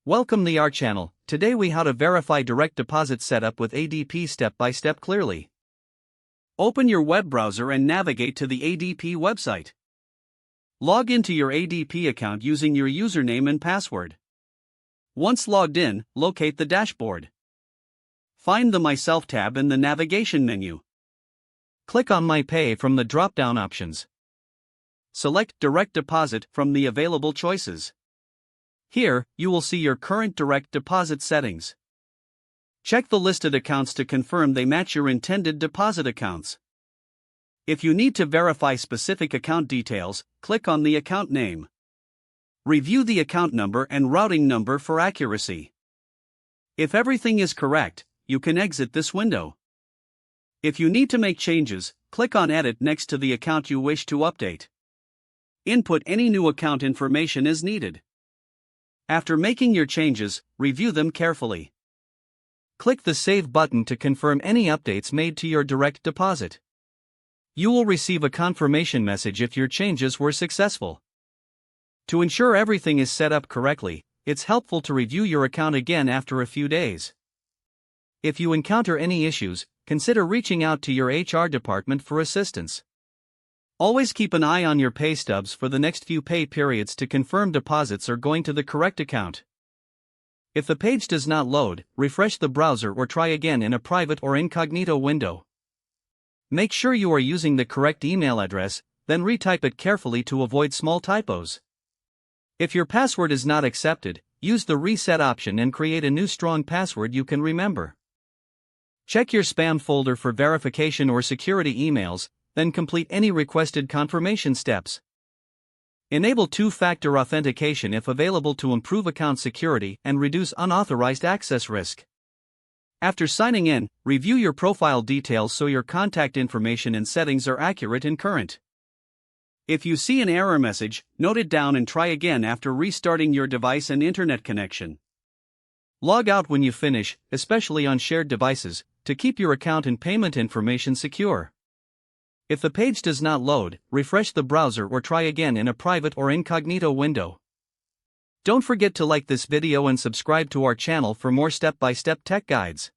Welcome to our channel. Today we how to verify direct deposit setup with ADP step by step clearly. Open your web browser and navigate to the ADP website. Log into your ADP account using your username and password. Once logged in, locate the dashboard. Find the Myself tab in the navigation menu. Click on My Pay from the drop-down options. Select Direct Deposit from the available choices. Here, you will see your current direct deposit settings. Check the listed accounts to confirm they match your intended deposit accounts. If you need to verify specific account details, click on the account name. Review the account number and routing number for accuracy. If everything is correct, you can exit this window. If you need to make changes, click on Edit next to the account you wish to update. Input any new account information as needed. After making your changes, review them carefully. Click the Save button to confirm any updates made to your direct deposit. You will receive a confirmation message if your changes were successful. To ensure everything is set up correctly, it's helpful to review your account again after a few days. If you encounter any issues, consider reaching out to your HR department for assistance. Always keep an eye on your pay stubs for the next few pay periods to confirm deposits are going to the correct account. If the page does not load, refresh the browser or try again in a private or incognito window. Make sure you are using the correct email address, then retype it carefully to avoid small typos. If your password is not accepted, use the reset option and create a new strong password you can remember. Check your spam folder for verification or security emails, then complete any requested confirmation steps. Enable two-factor authentication if available to improve account security and reduce unauthorized access risk. After signing in, review your profile details so your contact information and settings are accurate and current. If you see an error message, note it down and try again after restarting your device and internet connection. Log out when you finish, especially on shared devices, to keep your account and payment information secure. If the page does not load, refresh the browser or try again in a private or incognito window. Don't forget to like this video and subscribe to our channel for more step-by-step tech guides.